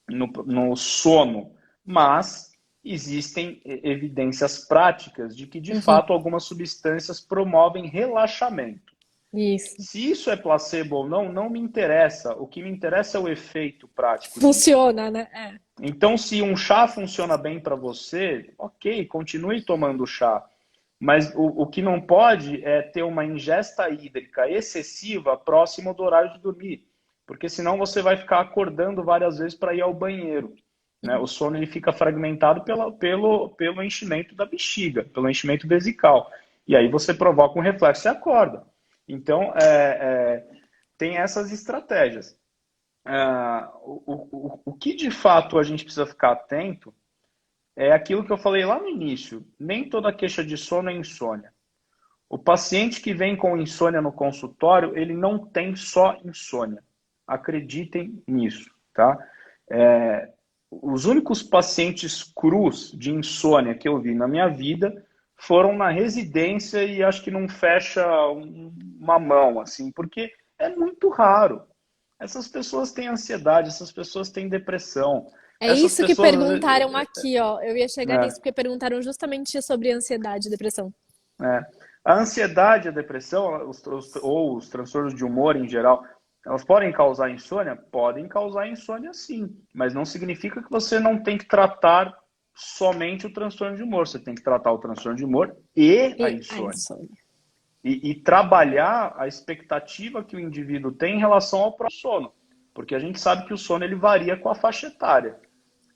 no sono, mas existem evidências práticas de que, de Uhum. fato, algumas substâncias promovem relaxamento. Isso. Se isso é placebo ou não, não me interessa. O que me interessa é o efeito prático disso. Funciona, né? Então, se um chá funciona bem para você, ok, continue tomando chá. Mas o que não pode é ter uma ingesta hídrica excessiva próximo do horário de dormir. Porque senão você vai ficar acordando várias vezes para ir ao banheiro. né? O sono ele fica fragmentado pelo enchimento da bexiga, pelo enchimento vesical. E aí você provoca um reflexo e acorda. Então, tem essas estratégias. O que de fato a gente precisa ficar atento é aquilo que eu falei lá no início. Nem toda queixa de sono é insônia. O paciente que vem com insônia no consultório, ele não tem só insônia. Acreditem nisso, tá? Os únicos pacientes crus de insônia que eu vi na minha vida foram na residência e acho que não fecha uma mão, assim, porque é muito raro. Essas pessoas têm ansiedade, essas pessoas têm depressão, É essas isso que pessoas. perguntaram aqui, ó. Eu ia chegar É, nisso porque perguntaram justamente sobre ansiedade e depressão. é. A ansiedade, a depressão, ou os transtornos de humor em geral, elas podem causar insônia? Podem causar insônia, sim. Mas não significa que você não tem que tratar somente o transtorno de humor. Você tem que tratar o transtorno de humor e a E a insônia. insônia. E trabalhar a expectativa que o indivíduo tem em relação ao próprio sono. Porque a gente sabe que o sono ele varia com a faixa etária.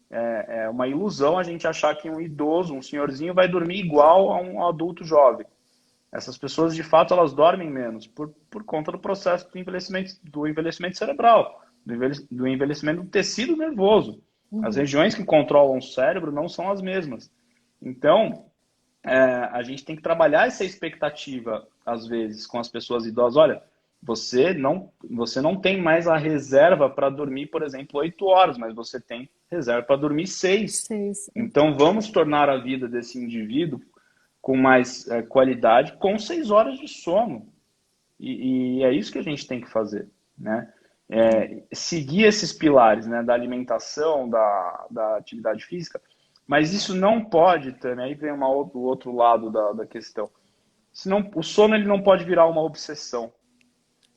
É uma ilusão a gente achar que um idoso, um senhorzinho, vai dormir igual a um adulto jovem. Essas pessoas, de fato, elas dormem menos por conta do processo do envelhecimento cerebral, do envelhecimento do tecido nervoso. As Uhum. regiões que controlam o cérebro não são as mesmas. Então, a gente tem que trabalhar essa expectativa, às vezes, com as pessoas idosas. Olha, você não tem mais a reserva para dormir, por exemplo, 8 horas, mas você tem reserva para dormir 6. Seis. Então, vamos tornar a vida desse indivíduo com mais qualidade, com 6 horas de sono. E é isso que a gente tem que fazer, né? Seguir esses pilares, né, da alimentação, da atividade física, mas isso não pode também, aí vem o outro lado da questão. Senão, o sono ele não pode virar uma obsessão.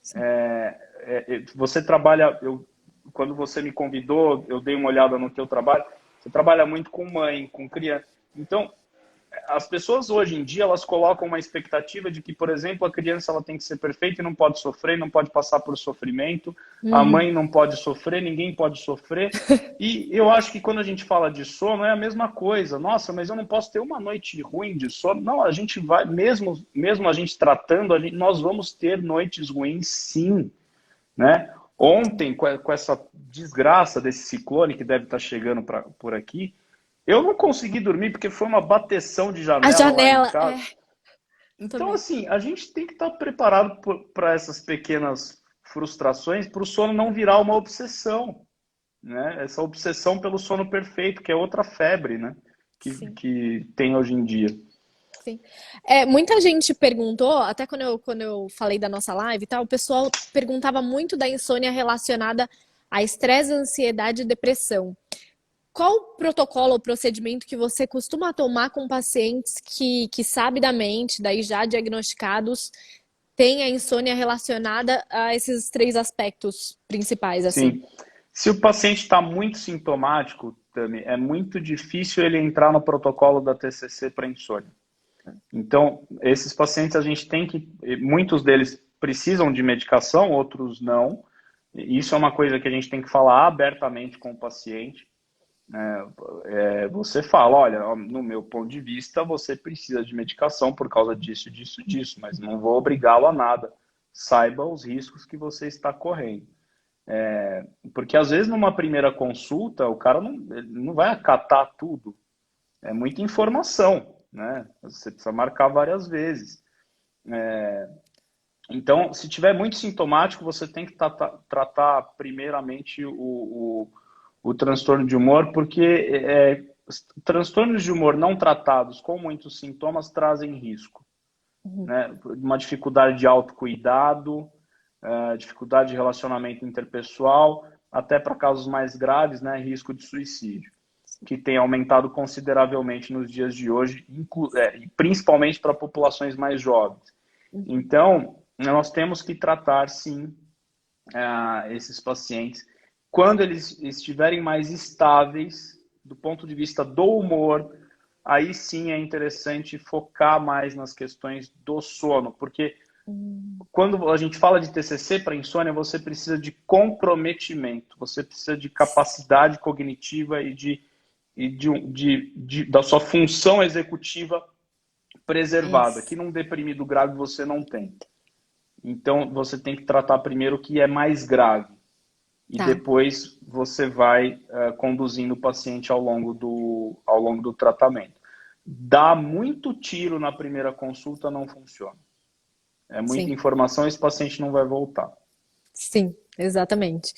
Sim. Você trabalha, quando você me convidou, eu dei uma olhada no teu trabalho, você trabalha muito com mãe, com criança. Então, as pessoas hoje em dia, elas colocam uma expectativa de que, por exemplo, a criança ela tem que ser perfeita e não pode sofrer, não pode passar por sofrimento, a Uhum. mãe não pode sofrer, ninguém pode sofrer. E eu acho que quando a gente fala de sono, é a mesma coisa. Nossa, mas eu não posso ter uma noite ruim de sono. Não, a gente vai, mesmo a gente tratando, nós vamos ter noites ruins, sim, né? Ontem, com essa desgraça desse ciclone que deve estar chegando por aqui, eu não consegui dormir porque foi uma bateção de A janela lá em janela, casa. Então, também. assim, a gente tem que estar preparado para essas pequenas frustrações, para o sono não virar uma obsessão, né? Essa obsessão pelo sono perfeito, que é outra febre, né? Sim. Que tem hoje em dia. Sim. Muita gente perguntou, até quando eu falei da nossa live e tal, o pessoal perguntava muito da insônia relacionada a estresse, ansiedade e depressão. Qual o protocolo ou procedimento que você costuma tomar com pacientes que sabidamente, daí já diagnosticados, têm a insônia relacionada a esses três aspectos principais, assim? Sim. Se o paciente está muito sintomático, Tami, é muito difícil ele entrar no protocolo da TCC para insônia. Então, esses pacientes a gente tem que, muitos deles precisam de medicação, outros não. Isso é uma coisa que a gente tem que falar abertamente com o paciente. Você fala, olha, no meu ponto de vista, você precisa de medicação por causa disso, disso, disso, mas não vou obrigá-lo a nada. Saiba os riscos que você está correndo. Porque às vezes numa primeira consulta o cara ele não vai acatar tudo. É muita informação, né? Você precisa marcar várias vezes. Então, se tiver muito sintomático, você tem que tratar primeiramente o transtorno de humor, porque transtornos de humor não tratados com muitos sintomas trazem risco, Uhum. né? Uma dificuldade de autocuidado, dificuldade de relacionamento interpessoal, até para casos mais graves, né, risco de suicídio, que tem aumentado consideravelmente nos dias de hoje, principalmente para populações mais jovens. Uhum. Então, nós temos que tratar, sim, esses pacientes quando eles estiverem mais estáveis do ponto de vista do humor. Aí sim é interessante focar mais nas questões do sono, porque Quando a gente fala de TCC para insônia, você precisa de comprometimento, você precisa de capacidade cognitiva da sua função executiva preservada, que Isso. num deprimido grave você não tem. Então, você tem que tratar primeiro o que é mais grave e Tá. depois você vai conduzindo o paciente ao longo do tratamento. Dá muito tiro na primeira consulta, não funciona. É muita Sim. informação e esse paciente não vai voltar. Sim, exatamente.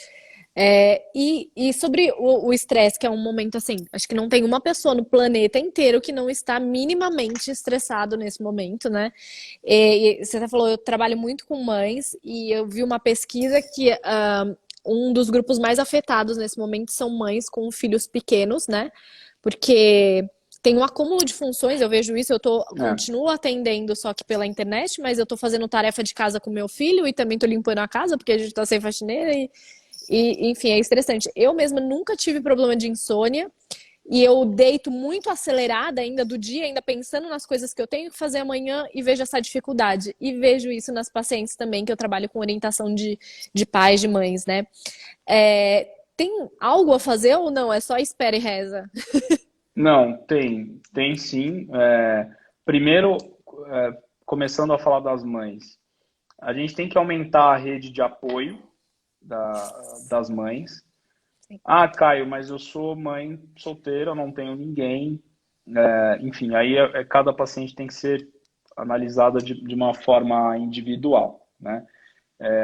E sobre o estresse, que é um momento assim, acho que não tem uma pessoa no planeta inteiro que não está minimamente estressado nesse momento, né? E você até falou, eu trabalho muito com mães e eu vi uma pesquisa que um dos grupos mais afetados nesse momento são mães com filhos pequenos, né? Porque tem um acúmulo de funções, eu vejo isso, É. continuo atendendo só que pela internet, mas eu tô fazendo tarefa de casa com meu filho e também tô limpando a casa, porque a gente tá sem faxineira enfim, é estressante. Eu mesma nunca tive problema de insônia e eu deito muito acelerada ainda do dia, ainda pensando nas coisas que eu tenho que fazer amanhã e vejo essa dificuldade. E vejo isso nas pacientes também, que eu trabalho com orientação de pais, de mães, né? Tem algo a fazer ou não? É só espera e reza? Não, tem sim. Primeiro, começando a falar das mães, a gente tem que aumentar a rede de apoio das mães. Ah, Caio, mas eu sou mãe solteira, eu não tenho ninguém. Enfim, aí cada paciente tem que ser analisada de uma forma individual, né?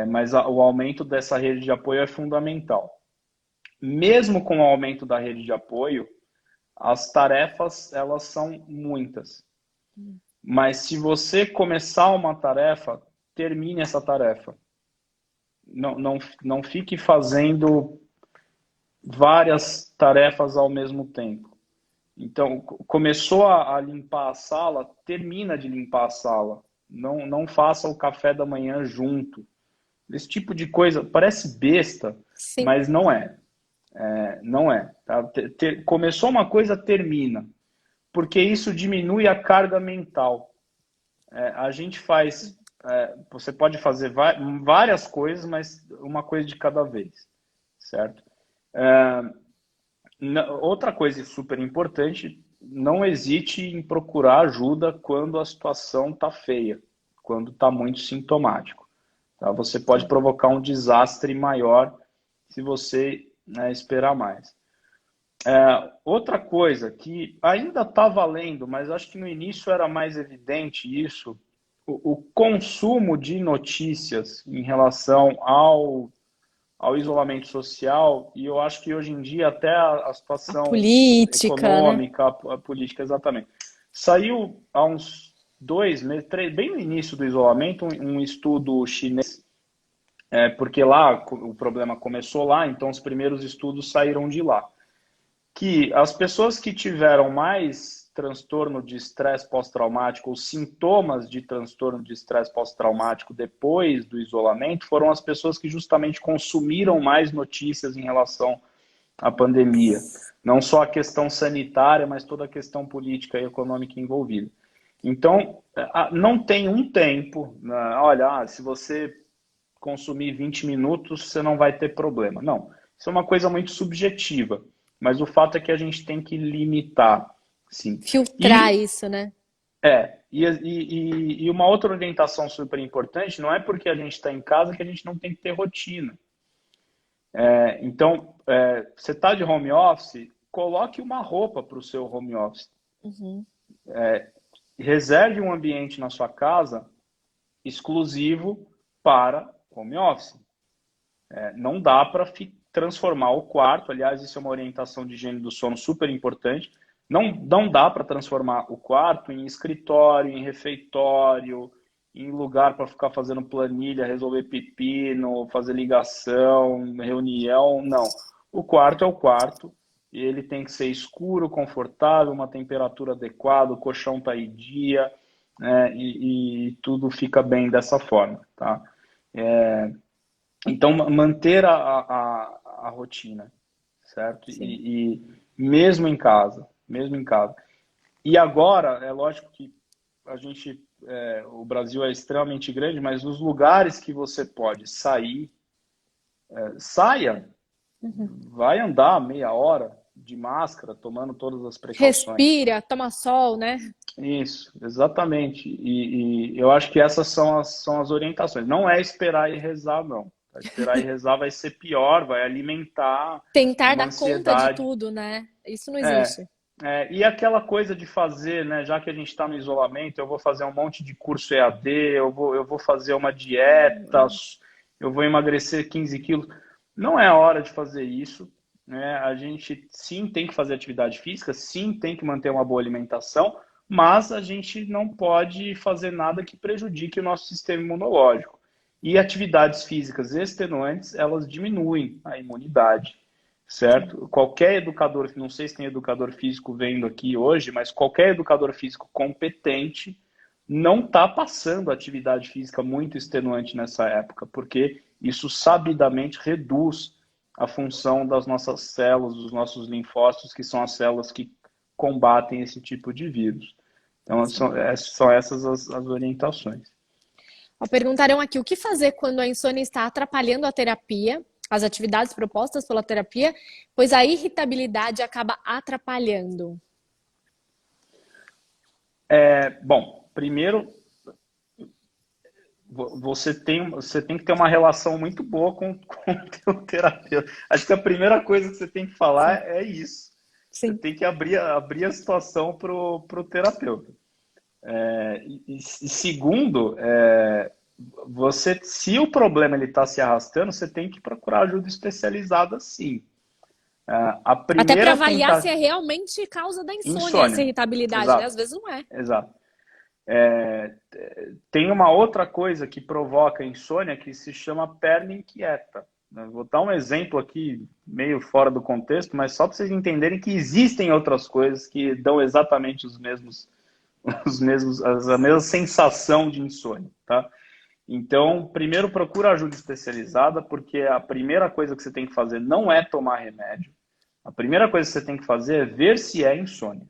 Mas o aumento dessa rede de apoio é fundamental. Mesmo com o aumento da rede de apoio, as tarefas, elas são muitas. Mas se você começar uma tarefa, termine essa tarefa. Não fique fazendo várias tarefas ao mesmo tempo. Então, começou a limpar a sala, termina de limpar a sala. Não faça o café da manhã junto. Esse tipo de coisa parece besta, Sim. mas não é. Não é. Tá? Começou uma coisa, termina. Porque isso diminui a carga mental. A gente faz. Você pode fazer várias coisas, mas uma coisa de cada vez. Certo? Outra coisa super importante, não hesite em procurar ajuda quando a situação está feia, quando está muito sintomático. Tá? Você pode Tá. provocar um desastre maior se você, né, esperar mais. Outra coisa que ainda está valendo, mas acho que no início era mais evidente isso, o consumo de notícias em relação ao isolamento social, e eu acho que hoje em dia até a A situação política, né? econômica, a política, exatamente. Saiu há uns 2 meses, bem no início do isolamento, um estudo chinês, porque lá o problema começou lá, então os primeiros estudos saíram de lá. Que as pessoas que tiveram mais transtorno de estresse pós-traumático ou sintomas de transtorno de estresse pós-traumático depois do isolamento foram as pessoas que justamente consumiram mais notícias em relação à pandemia. Não só a questão sanitária, mas toda a questão política e econômica envolvida. Então, não tem um tempo, né? Olha, se você consumir 20 minutos, você não vai ter problema. Não, isso é uma coisa muito subjetiva. Mas o fato é que a gente tem que limitar, sim. Filtrar E isso, né? e uma outra orientação super importante, não é porque a gente está em casa que a gente não tem que ter rotina. Então, você está de home office, coloque uma roupa para o seu home office. Uhum. Reserve um ambiente na sua casa exclusivo para home office. Não dá para transformar o quarto, aliás, isso é uma orientação de higiene do sono super importante. Não dá para transformar o quarto em escritório, em refeitório, em lugar para ficar fazendo planilha, resolver pepino, fazer ligação, reunião. Não. O quarto é o quarto e ele tem que ser escuro, confortável, uma temperatura adequada, o colchão está em dia, né, e tudo fica bem dessa forma. Tá? Então, manter a rotina, certo? Sim. E mesmo em casa, mesmo em casa. E agora, é lógico que a gente o Brasil é extremamente grande, mas nos lugares que você pode sair, saia, vai andar meia hora de máscara, tomando todas as precauções. Respira, toma sol, né? Isso, exatamente. E eu acho que essas são as orientações. Não é esperar e rezar, não. Esperar e rezar vai ser pior, vai alimentar Tentar uma dar conta de ansiedade. tudo, né? Isso não É, existe. e aquela coisa de fazer, né? Já que a gente está no isolamento, eu vou fazer um monte de curso EAD, eu vou fazer uma dieta, eu vou emagrecer 15 quilos. Não é hora de fazer isso, né? A gente sim tem que fazer atividade física, sim tem que manter uma boa alimentação, mas a gente não pode fazer nada que prejudique o nosso sistema imunológico. E atividades físicas extenuantes, elas diminuem a imunidade, certo? Qualquer educador, não sei se tem educador físico vendo aqui hoje, mas qualquer educador físico competente não está passando atividade física muito extenuante nessa época, porque isso sabidamente reduz a função das nossas células, dos nossos linfócitos, que são as células que combatem esse tipo de vírus. Então, são essas as orientações. Ó, perguntaram aqui o que fazer quando a insônia está atrapalhando a terapia, as atividades propostas pela terapia, pois a irritabilidade acaba atrapalhando. Bom, primeiro, você tem que ter uma relação muito boa com o teu terapeuta. Acho que a primeira coisa que você tem que falar Sim, é isso. Você sim. tem que abrir a situação pro terapeuta. E segundo, se o problema ele está se arrastando, você tem que procurar ajuda especializada, sim. A Até para primeira avaliar se tentativa, é realmente causa da insônia, essa insônia, irritabilidade, né? exato, Às vezes não é. exato. Tem uma outra coisa que provoca insônia que se chama perna inquieta. Vou dar um exemplo aqui, meio fora do contexto, mas só para vocês entenderem que existem outras coisas que dão exatamente a mesma sensação de insônia, tá? Então, primeiro procura ajuda especializada, porque a primeira coisa que você tem que fazer não é tomar remédio. A primeira coisa que você tem que fazer é ver se é insônia,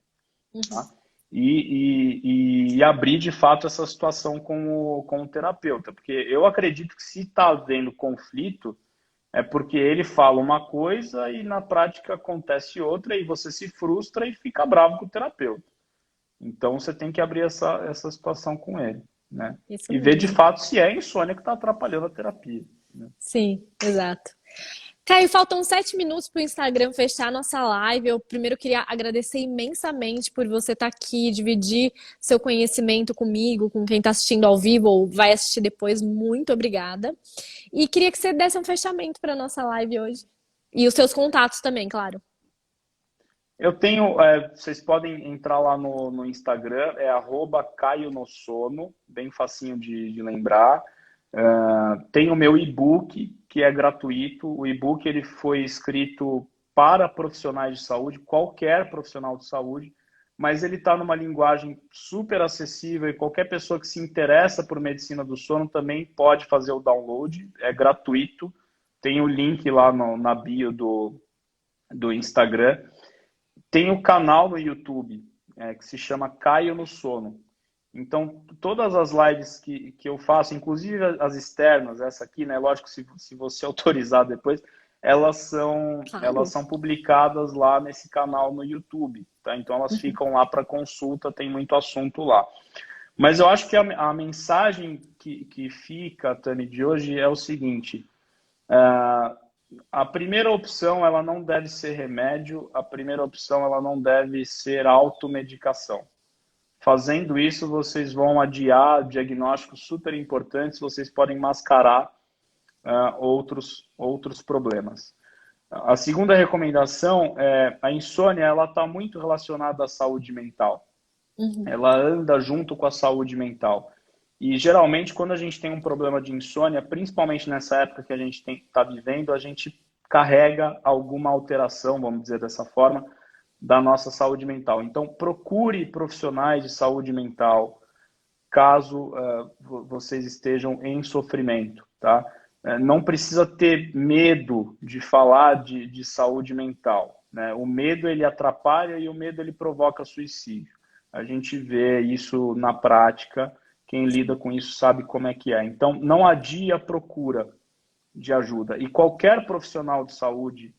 tá? E abrir de fato essa situação com o terapeuta, porque eu acredito que se está havendo conflito, é porque ele fala uma coisa e na prática acontece outra, e você se frustra e fica bravo com o terapeuta. Então você tem que abrir essa situação com ele, né? Isso E ver de mesmo. fato se é insônia que está atrapalhando a terapia, né? Sim, exato. Caio, faltam 7 minutos para o Instagram fechar a nossa live. Eu primeiro queria agradecer imensamente por você estar aqui, dividir seu conhecimento comigo, com quem está assistindo ao vivo ou vai assistir depois. Muito obrigada. E queria que você desse um fechamento para a nossa live hoje. E os seus contatos também, claro. Eu tenho, vocês podem entrar lá no Instagram, é @caionossono, bem facinho de lembrar. Tem o meu e-book, que é gratuito. O e-book ele foi escrito para profissionais de saúde, qualquer profissional de saúde, mas ele está numa linguagem super acessível e qualquer pessoa que se interessa por medicina do sono também pode fazer o download, é gratuito. Tem o link lá na bio do Instagram. Tem o canal no YouTube, que se chama Caio no Sono. Então, todas as lives que eu faço, inclusive as externas, essa aqui, né? Lógico, se você autorizar depois, elas Claro. são publicadas lá nesse canal no YouTube, tá? Então, elas ficam lá para consulta, tem muito assunto lá. Mas eu acho que a mensagem que fica, Tani, de hoje é o seguinte: a primeira opção, ela não deve ser remédio, a primeira opção, ela não deve ser automedicação. Fazendo isso, vocês vão adiar diagnósticos super importantes, vocês podem mascarar outros problemas. A segunda recomendação é a insônia, ela está muito relacionada à saúde mental. Ela anda junto com a saúde mental. E geralmente, quando a gente tem um problema de insônia, principalmente nessa época que a gente está vivendo, a gente carrega alguma alteração, vamos dizer dessa forma, da nossa saúde mental. Então, procure profissionais de saúde mental caso vocês estejam em sofrimento, tá? Não precisa ter medo de falar de saúde mental, né? O medo, ele atrapalha e o medo, ele provoca suicídio. A gente vê isso na prática, quem lida com isso sabe como é que é. Então, não adie a procura de ajuda. E qualquer profissional de saúde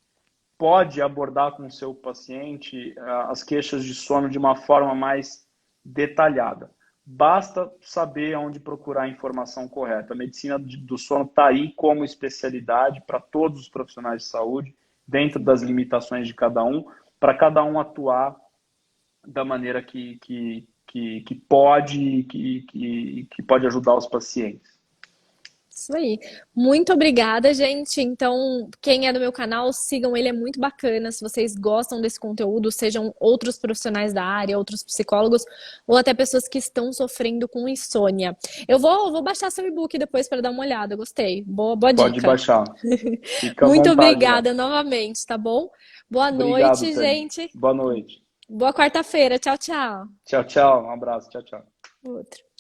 pode abordar com o seu paciente as queixas de sono de uma forma mais detalhada. Basta saber onde procurar a informação correta. A medicina do sono está aí como especialidade para todos os profissionais de saúde, dentro das limitações de para cada um atuar da maneira que pode, que pode ajudar os pacientes. Isso aí. Muito obrigada, gente. Então, quem é do meu canal, sigam ele, é muito bacana. Se vocês gostam desse conteúdo, sejam outros profissionais da área, outros psicólogos, ou até pessoas que estão sofrendo com insônia. Eu vou baixar seu e-book depois para dar uma olhada. Gostei. Boa Pode dica. baixar. Fica à Muito vontade lá. obrigada novamente, tá bom? Boa Obrigado, noite, Tânia. gente. Boa noite. Boa quarta-feira. Tchau, tchau. Tchau, tchau. Um abraço. Tchau, tchau. Outro.